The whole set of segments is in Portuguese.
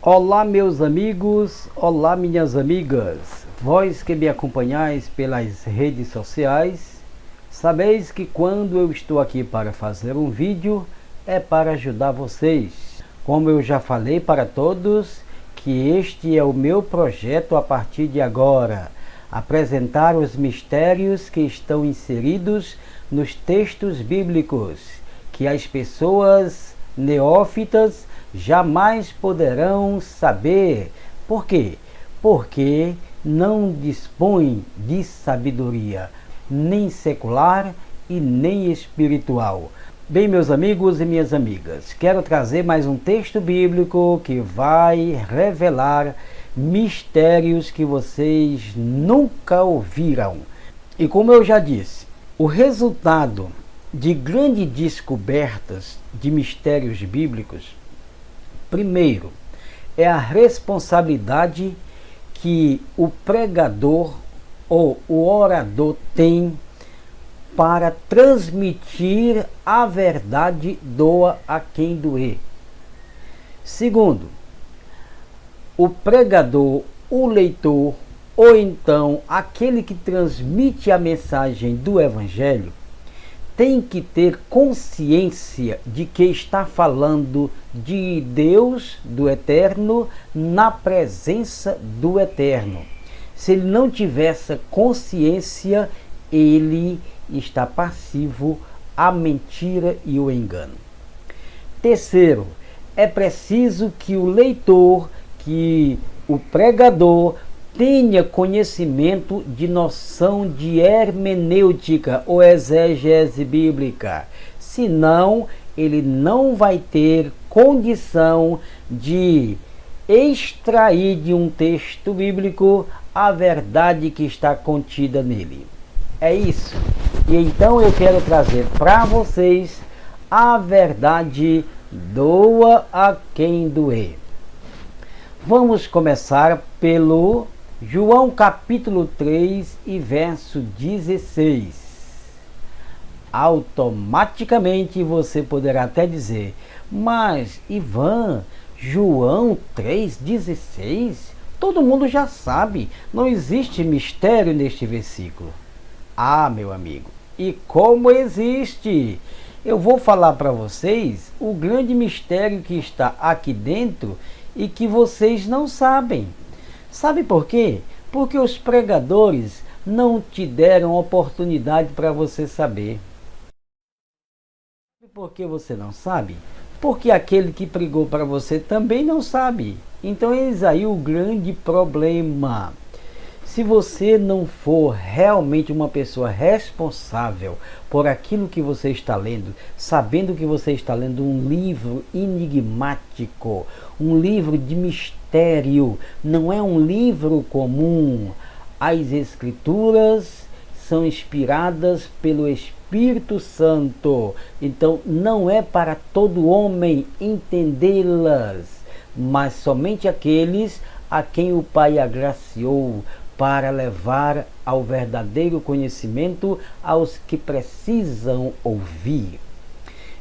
Olá meus amigos, olá minhas amigas, vós que me acompanhais pelas redes sociais, sabeis que quando eu estou aqui para fazer um vídeo é para ajudar vocês. Como eu já falei para todos, que este é o meu projeto a partir de agora, apresentar os mistérios que estão inseridos nos textos bíblicos, que as pessoas neófitas jamais poderão saber. Por quê? Porque não dispõe de sabedoria, nem secular e nem espiritual. Bem, meus amigos e minhas amigas, quero trazer mais um texto bíblico que vai revelar mistérios que vocês nunca ouviram. E como eu já disse, o resultado de grandes descobertas de mistérios bíblicos, primeiro, é a responsabilidade que o pregador ou o orador tem para transmitir a verdade, doa a quem doer. Segundo, o pregador, o leitor, ou então aquele que transmite a mensagem do Evangelho, tem que ter consciência de que está falando de Deus, do Eterno, na presença do Eterno. Se ele não tiver essa consciência, ele está passivo à mentira e ao engano. Terceiro, é preciso que o leitor, que o pregador, tenha conhecimento de noção de hermenêutica ou exegese bíblica. Senão, ele não vai ter condição de extrair de um texto bíblico a verdade que está contida nele. É isso. E então eu quero trazer para vocês a verdade, doa a quem doer. Vamos começar pelo João capítulo 3 e verso 16. Automaticamente você poderá até dizer, mas Ivan, João 3,16? Todo mundo já sabe, não existe mistério neste versículo. Ah, meu amigo, e como existe? Eu vou falar para vocês o grande mistério que está aqui dentro e que vocês não sabem. Sabe por quê? Porque os pregadores não te deram oportunidade para você saber. Por que você não sabe? Porque aquele que pregou para você também não sabe. Então eis aí o grande problema. Se você não for realmente uma pessoa responsável por aquilo que você está lendo, sabendo que você está lendo um livro enigmático, um livro de mistério, não é um livro comum. As Escrituras são inspiradas pelo Espírito Santo, então não é para todo homem entendê-las, mas somente aqueles a quem o Pai agraciou para levar ao verdadeiro conhecimento aos que precisam ouvir.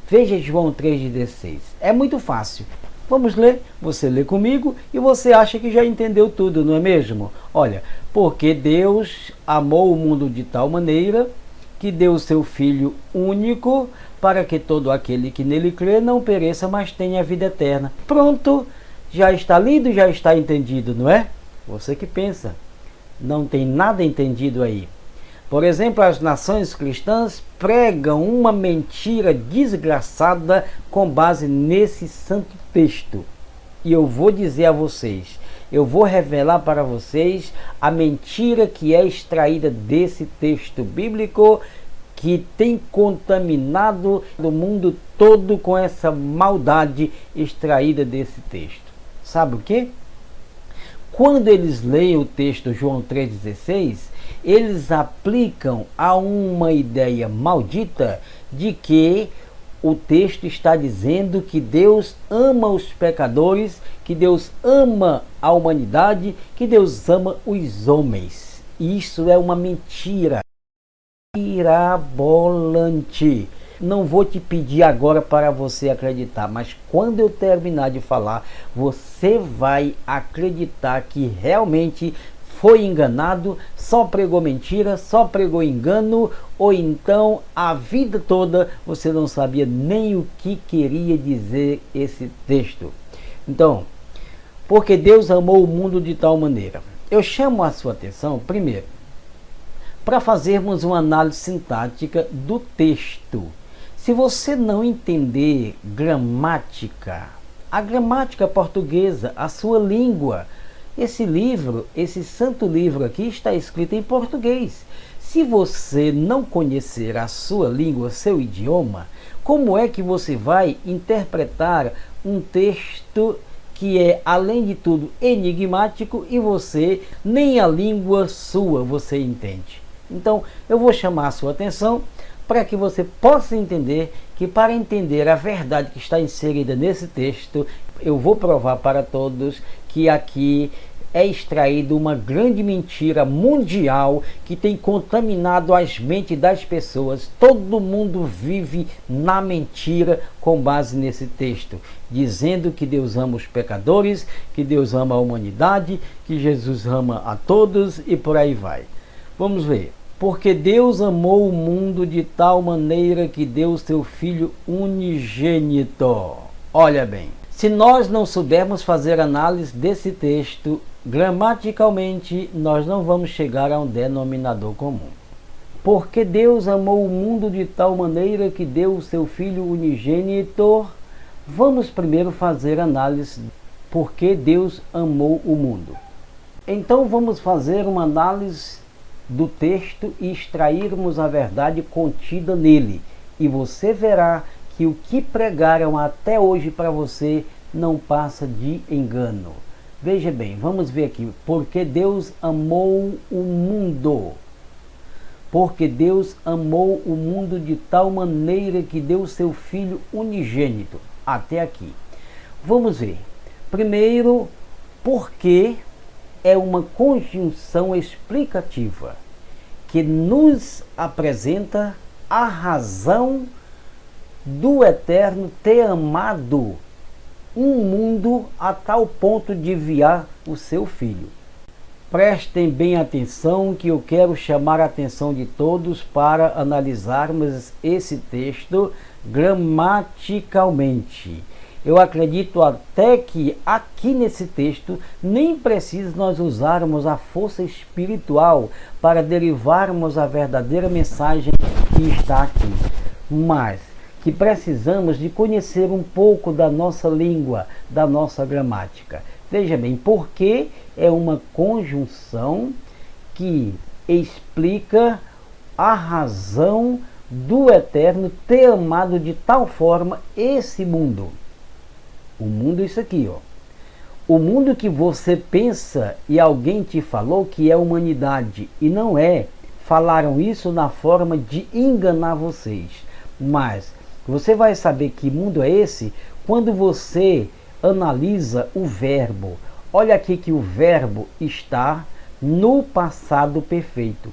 Veja João 3,16. É muito fácil. Vamos ler? Você lê comigo e você acha que já entendeu tudo, não é mesmo? Olha, porque Deus amou o mundo de tal maneira que deu o seu Filho único para que todo aquele que nele crê não pereça, mas tenha a vida eterna. Pronto, já está lido, já está entendido, não é? Você que pensa. Não tem nada entendido aí. Por exemplo, as nações cristãs pregam uma mentira desgraçada com base nesse santo texto. E eu vou dizer a vocês, eu vou revelar para vocês a mentira que é extraída desse texto bíblico que tem contaminado o mundo todo com essa maldade extraída desse texto. Sabe o quê? Quando eles leem o texto João 3,16, eles aplicam a uma ideia maldita de que o texto está dizendo que Deus ama os pecadores, que Deus ama a humanidade, que Deus ama os homens. Isso é uma mentira mirabolante. não vou te pedir agora para você acreditar, mas quando eu terminar de falar, você vai acreditar que realmente foi enganado, só pregou mentira, só pregou engano, ou então a vida toda você não sabia nem o que queria dizer esse texto. Então, porque Deus amou o mundo de tal maneira. Eu chamo a sua atenção, primeiro, para fazermos uma análise sintática do texto. Se você não entender gramática, a gramática portuguesa, a sua língua, esse livro, esse santo livro aqui está escrito em português. Se você não conhecer a sua língua, seu idioma, como é que você vai interpretar um texto que é, além de tudo, enigmático e você, nem a língua sua, você entende? Então, eu vou chamar a sua atenção para que você possa entender que, para entender a verdade que está inserida nesse texto, eu vou provar para todos que aqui é extraído uma grande mentira mundial que tem contaminado as mentes das pessoas. Todo mundo vive na mentira com base nesse texto, dizendo que Deus ama os pecadores, que Deus ama a humanidade, que Jesus ama a todos e por aí vai. Vamos ver. Porque Deus amou o mundo de tal maneira que deu seu Filho unigênito. Olha bem, se nós não soubermos fazer análise desse texto, gramaticalmente, nós não vamos chegar a um denominador comum. Porque Deus amou o mundo de tal maneira que deu o seu Filho unigênito. Vamos primeiro fazer análise porque Deus amou o mundo. Então vamos fazer uma análise do texto e extrairmos a verdade contida nele. E você verá que o que pregaram até hoje para você não passa de engano. Veja bem, vamos ver aqui. Porque Deus amou o mundo. Porque Deus amou o mundo de tal maneira que deu seu Filho unigênito. Até aqui. Vamos ver. Primeiro, porque é uma conjunção explicativa que nos apresenta a razão do Eterno ter amado um mundo a tal ponto de enviar o seu Filho. Prestem bem atenção que eu quero chamar a atenção de todos para analisarmos esse texto gramaticalmente. Eu acredito até que aqui nesse texto nem precisa nós usarmos a força espiritual para derivarmos a verdadeira mensagem que está aqui, mas que precisamos de conhecer um pouco da nossa língua, da nossa gramática. Veja bem, porque é uma conjunção que explica a razão do Eterno ter amado de tal forma esse mundo. O mundo é isso aqui, ó. O mundo que você pensa e alguém te falou que é humanidade, e não é. Falaram isso na forma de enganar vocês. Mas você vai saber que mundo é esse quando você analisa o verbo. Olha aqui que o verbo está no passado perfeito.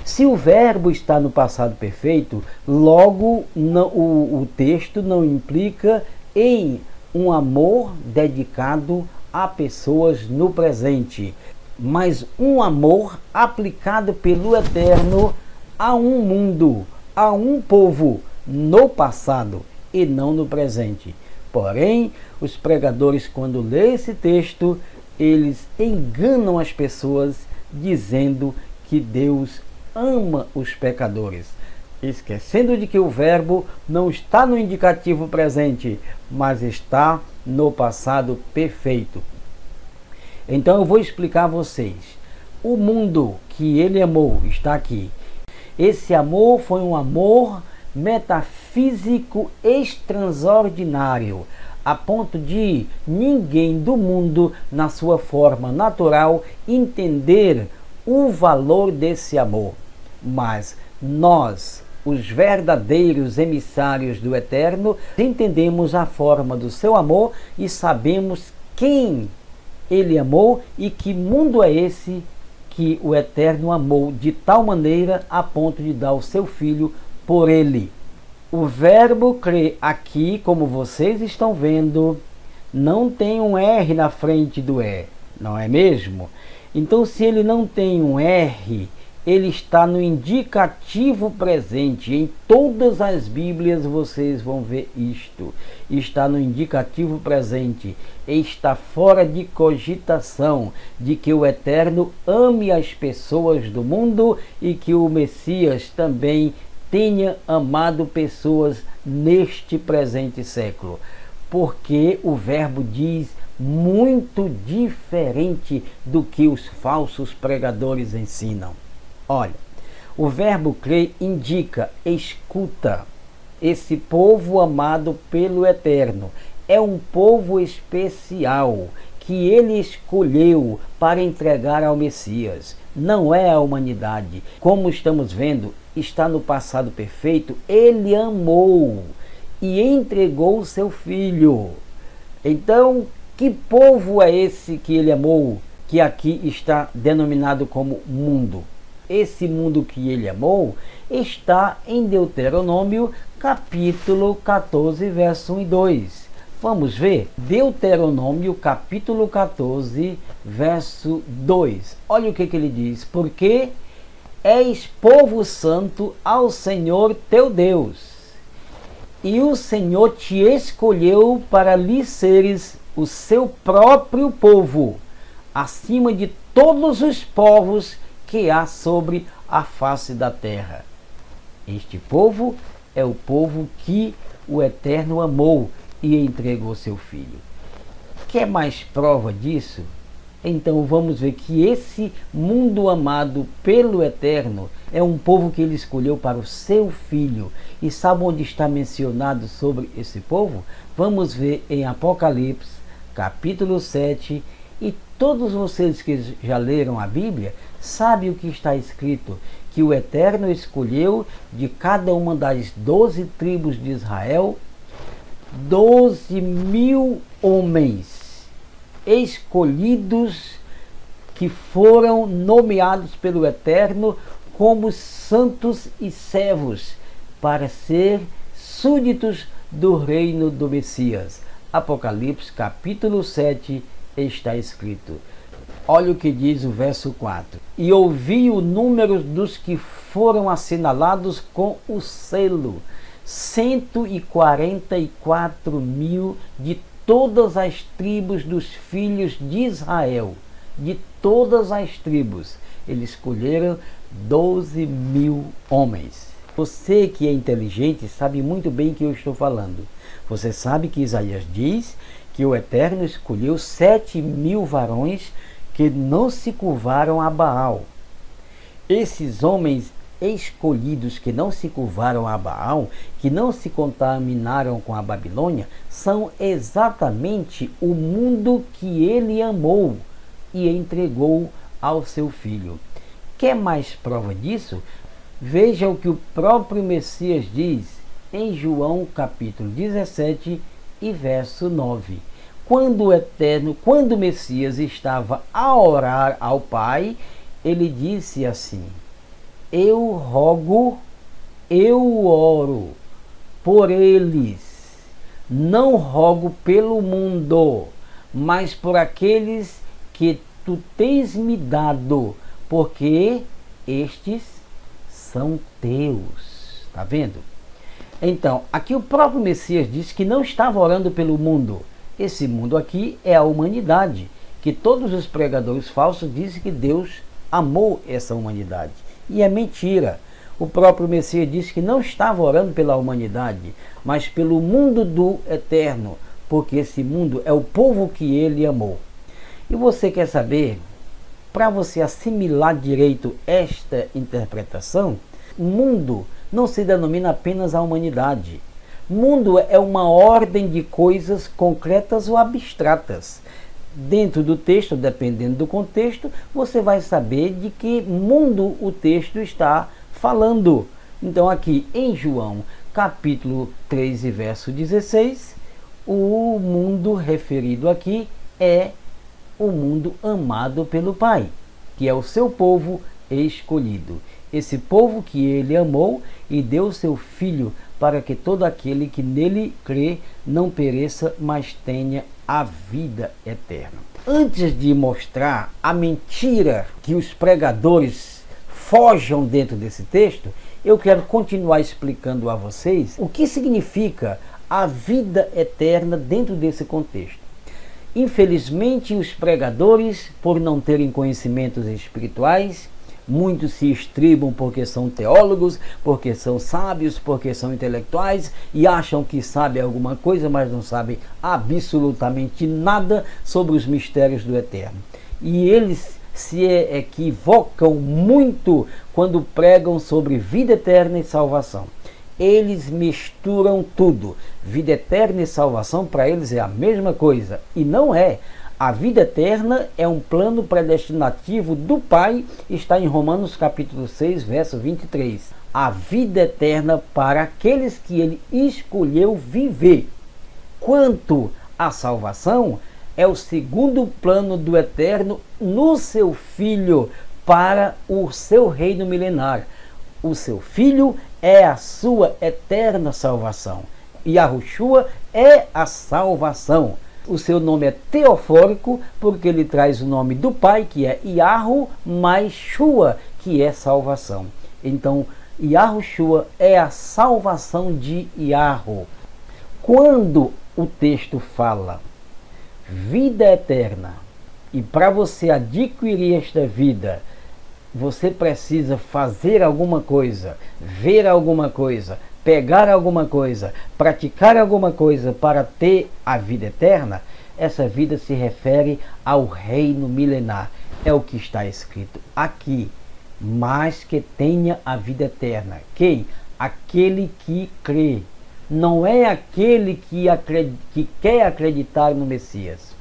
Se o verbo está no passado perfeito, logo o texto não implica em um amor dedicado a pessoas no presente, mas um amor aplicado pelo Eterno a um mundo, a um povo no passado e não no presente. Porém, os pregadores, quando lêem esse texto, eles enganam as pessoas dizendo que Deus ama os pecadores, esquecendo de que o verbo não está no indicativo presente, mas está no passado perfeito. Então eu vou explicar a vocês. O mundo que ele amou está aqui. Esse amor foi um amor metafísico extraordinário, a ponto de ninguém do mundo, na sua forma natural, entender o valor desse amor. Mas nós, os verdadeiros emissários do Eterno, entendemos a forma do seu amor e sabemos quem ele amou e que mundo é esse que o Eterno amou de tal maneira a ponto de dar o seu Filho por ele. O verbo crer aqui, como vocês estão vendo, não tem um R na frente do E, não é mesmo? Então, se ele não tem um R, ele está no indicativo presente. Em todas as Bíblias vocês vão ver isto. Está no indicativo presente. Está fora de cogitação de que o Eterno ame as pessoas do mundo e que o Messias também tenha amado pessoas neste presente século. Porque o verbo diz muito diferente do que os falsos pregadores ensinam. Olha, o verbo crer indica escuta. Esse povo amado pelo Eterno é um povo especial que ele escolheu para entregar ao Messias. Não é a humanidade. Como estamos vendo, está no passado perfeito. Ele amou e entregou o seu filho. Então, que povo é esse que ele amou, que aqui está denominado como mundo? Esse mundo que ele amou está em Deuteronômio capítulo 14, verso 1 e 2. Vamos ver? Deuteronômio capítulo 14, verso 2. Olha o que ele diz. Porque és povo santo ao Senhor teu Deus, e o Senhor te escolheu para lhe seres o seu próprio povo, acima de todos os povos que há sobre a face da terra. Este povo é o povo que o Eterno amou e entregou seu filho. Quer mais prova disso? Então vamos ver que esse mundo amado pelo Eterno é um povo que ele escolheu para o seu filho. E sabe onde está mencionado sobre esse povo? Vamos ver em Apocalipse, capítulo 7. E todos vocês que já leram a Bíblia sabem o que está escrito, que o Eterno escolheu de cada uma das 12 tribos de Israel 12.000 homens escolhidos que foram nomeados pelo Eterno como santos e servos para ser súditos do reino do Messias. Apocalipse capítulo 7 está escrito. Olha o que diz o verso 4. E ouvi o número dos que foram assinalados com o selo, 144.000 de todas as tribos dos filhos de Israel. De todas as tribos. Eles escolheram 12.000 homens. Você que é inteligente sabe muito bem o que eu estou falando. Você sabe que Isaías diz que o Eterno escolheu 7.000 varões que não se curvaram a Baal. Esses homens escolhidos que não se curvaram a Baal, que não se contaminaram com a Babilônia, são exatamente o mundo que ele amou e entregou ao seu filho. Quer mais prova disso? Veja o que o próprio Messias diz em João capítulo 17 e verso 9. Quando o Messias estava a orar ao Pai, ele disse assim: eu rogo, eu oro por eles, não rogo pelo mundo, mas por aqueles que tu tens me dado, porque estes são teus. Está vendo? Então, aqui o próprio Messias disse que não estava orando pelo mundo. Esse mundo aqui é a humanidade, que todos os pregadores falsos dizem que Deus amou essa humanidade. E é mentira. O próprio Messias disse que não estava orando pela humanidade, mas pelo mundo do Eterno, porque esse mundo é o povo que ele amou. E você quer saber, para você assimilar direito esta interpretação, mundo não se denomina apenas a humanidade. Mundo é uma ordem de coisas concretas ou abstratas. Dentro do texto, dependendo do contexto, você vai saber de que mundo o texto está falando. Então aqui em João capítulo 3 e verso 16, o mundo referido aqui é o mundo amado pelo Pai, que é o seu povo escolhido. Esse povo que ele amou e deu seu filho para que todo aquele que nele crê não pereça, mas tenha a vida eterna. Antes de mostrar a mentira que os pregadores forjam dentro desse texto, eu quero continuar explicando a vocês o que significa a vida eterna dentro desse contexto. Infelizmente, os pregadores, por não terem conhecimentos espirituais, muitos se estribam porque são teólogos, porque são sábios, porque são intelectuais e acham que sabem alguma coisa, mas não sabem absolutamente nada sobre os mistérios do eterno. E eles se equivocam muito quando pregam sobre vida eterna e salvação. Eles misturam tudo. Vida eterna e salvação para eles é a mesma coisa. E não é. A vida eterna é um plano predestinativo do Pai, está em Romanos capítulo 6, verso 23. A vida eterna para aqueles que ele escolheu viver. Quanto à salvação, é o segundo plano do eterno no seu Filho para o seu reino milenar. O seu Filho é a sua eterna salvação. Yahushua é a salvação. O seu nome é teofórico porque ele traz o nome do Pai, que é Yahu, mais Shua, que é salvação. Então, Yahushua é a salvação de Yahu. Quando o texto fala vida eterna, e para você adquirir esta vida, você precisa fazer alguma coisa, ver alguma coisa, pegar alguma coisa, praticar alguma coisa para ter a vida eterna, essa vida se refere ao reino milenar. É o que está escrito aqui. Mas que tenha a vida eterna. Quem? Aquele que crê. Não é aquele que quer acreditar no Messias.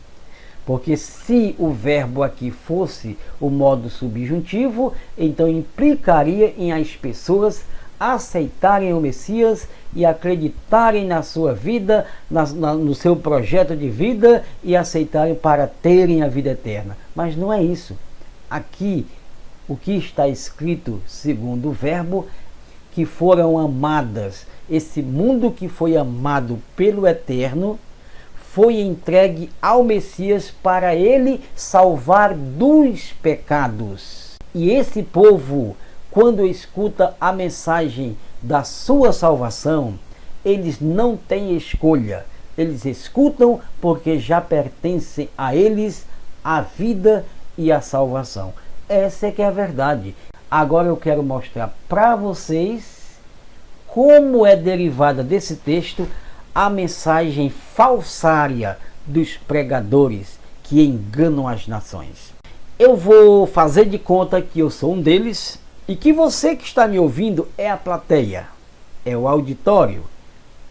Porque se o verbo aqui fosse o modo subjuntivo, então implicaria em as pessoas aceitarem o Messias e acreditarem na sua vida, no seu projeto de vida e aceitarem para terem a vida eterna. Mas não é isso. Aqui, o que está escrito, segundo o verbo, que foram amadas. Esse mundo que foi amado pelo Eterno foi entregue ao Messias para ele salvar dos pecados. E esse povo, quando escuta a mensagem da sua salvação, eles não têm escolha. Eles escutam porque já pertencem a eles a vida e a salvação. Essa é que é a verdade. Agora eu quero mostrar para vocês como é derivada desse texto a mensagem falsária dos pregadores que enganam as nações. Eu vou fazer de conta que eu sou um deles e que você que está me ouvindo é a plateia, é o auditório,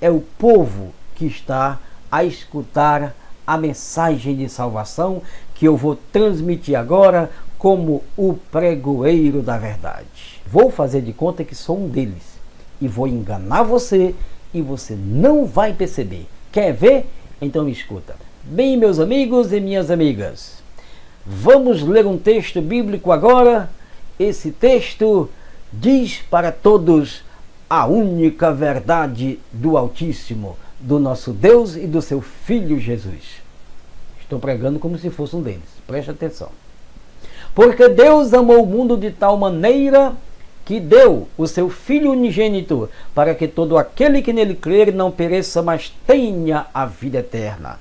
é o povo que está a escutar a mensagem de salvação que eu vou transmitir agora como o pregoeiro da verdade. Vou fazer de conta que sou um deles e vou enganar você e você não vai perceber. Quer ver? Então me escuta. Bem, meus amigos e minhas amigas, vamos ler um texto bíblico agora. Esse texto diz para todos a única verdade do Altíssimo, do nosso Deus e do seu Filho Jesus. Estou pregando como se fosse um deles. Preste atenção. Porque Deus amou o mundo de tal maneira que deu o seu Filho unigênito, para que todo aquele que nele crer não pereça, mas tenha a vida eterna.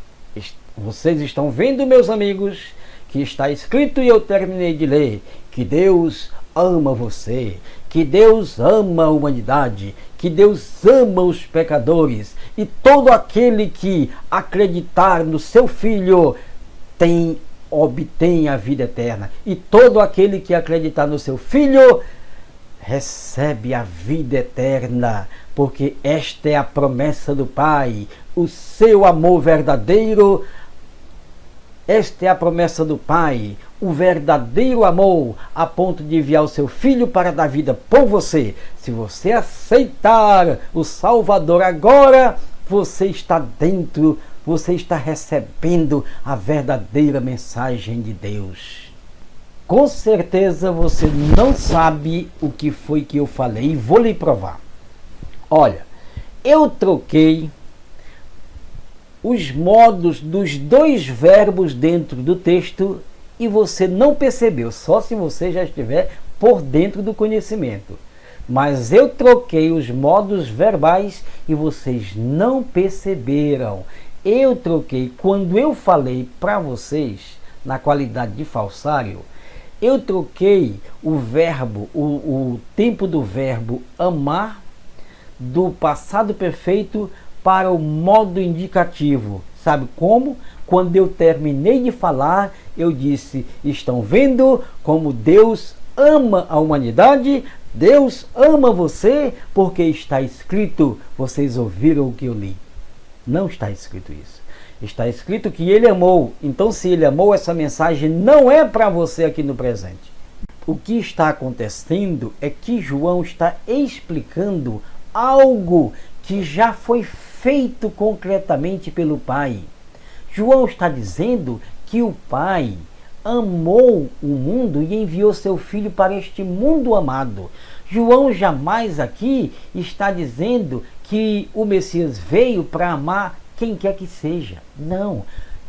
Vocês estão vendo, meus amigos, que está escrito, e eu terminei de ler, que Deus ama você, que Deus ama a humanidade, que Deus ama os pecadores, e todo aquele que acreditar no seu Filho obtém a vida eterna, e todo aquele que acreditar no seu Filho recebe a vida eterna, porque esta é a promessa do Pai, o seu amor verdadeiro. Esta é a promessa do Pai, o verdadeiro amor, a ponto de enviar o seu Filho para dar vida por você. Se você aceitar o Salvador agora, você está dentro, você está recebendo a verdadeira mensagem de Deus. Com certeza você não sabe o que foi que eu falei e vou lhe provar. Olha, eu troquei os modos dos dois verbos dentro do texto e você não percebeu, só se você já estiver por dentro do conhecimento. Mas eu troquei os modos verbais e vocês não perceberam. Eu troquei, quando eu falei para vocês, na qualidade de falsário, eu troquei o verbo, o tempo do verbo amar, do passado perfeito para o modo indicativo. Sabe como? Quando eu terminei de falar, eu disse: estão vendo como Deus ama a humanidade? Deus ama você, porque está escrito. Vocês ouviram o que eu li? Não está escrito isso. Está escrito que ele amou. Então, se ele amou, essa mensagem não é para você aqui no presente. O que está acontecendo é que João está explicando algo que já foi feito concretamente pelo Pai. João está dizendo que o Pai amou o mundo e enviou seu Filho para este mundo amado. João jamais aqui está dizendo que o Messias veio para amar quem quer que seja. Não,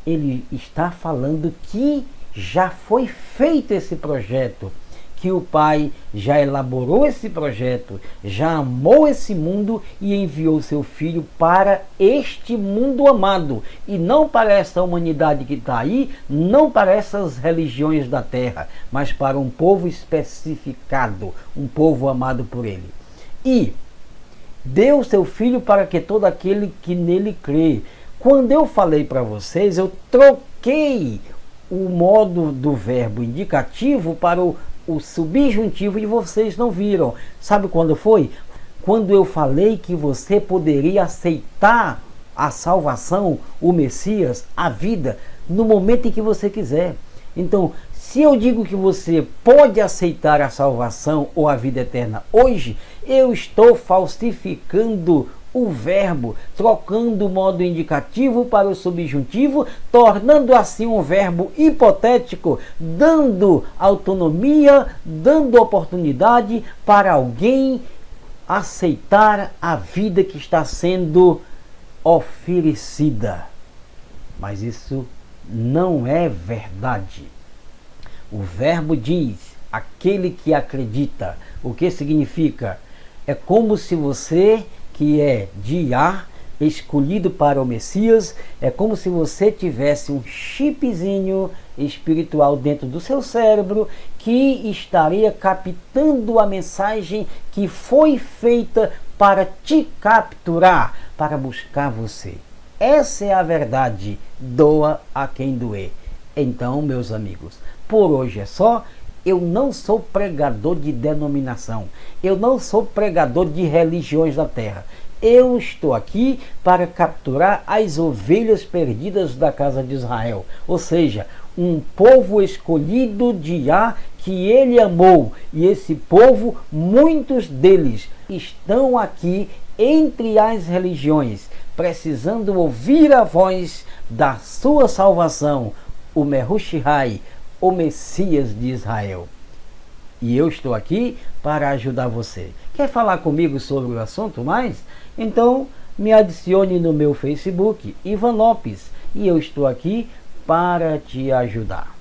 ele está falando que já foi feito esse projeto, que o Pai já elaborou esse projeto, já amou esse mundo e enviou seu Filho para este mundo amado, e não para essa humanidade que está aí, não para essas religiões da terra, mas para um povo especificado, um povo amado por ele. E deu seu Filho para que todo aquele que nele crê. Quando eu falei para vocês, eu troquei o modo do verbo indicativo para o subjuntivo e vocês não viram. Sabe quando foi? Quando eu falei que você poderia aceitar a salvação, o Messias, a vida, no momento em que você quiser. Então, se eu digo que você pode aceitar a salvação ou a vida eterna hoje, eu estou falsificando o verbo, trocando o modo indicativo para o subjuntivo, tornando assim um verbo hipotético, dando autonomia, dando oportunidade para alguém aceitar a vida que está sendo oferecida. Mas isso não é verdade. O verbo diz: aquele que acredita. O que significa? É como se você, que é de A, escolhido para o Messias, é como se você tivesse um chipzinho espiritual dentro do seu cérebro que estaria captando a mensagem que foi feita para te capturar, para buscar você. Essa é a verdade, doa a quem doer. Então, meus amigos, por hoje é só. Eu não sou pregador de denominação, eu não sou pregador de religiões da terra. Eu estou aqui para capturar as ovelhas perdidas da casa de Israel, ou seja, um povo escolhido de Yah que ele amou. E esse povo, muitos deles estão aqui entre as religiões, precisando ouvir a voz da sua salvação, o Mehushai, o Messias de Israel. E eu estou aqui para ajudar você. Quer falar comigo sobre o assunto mais? Então me adicione no meu Facebook, Ivan Lopes, e eu estou aqui para te ajudar.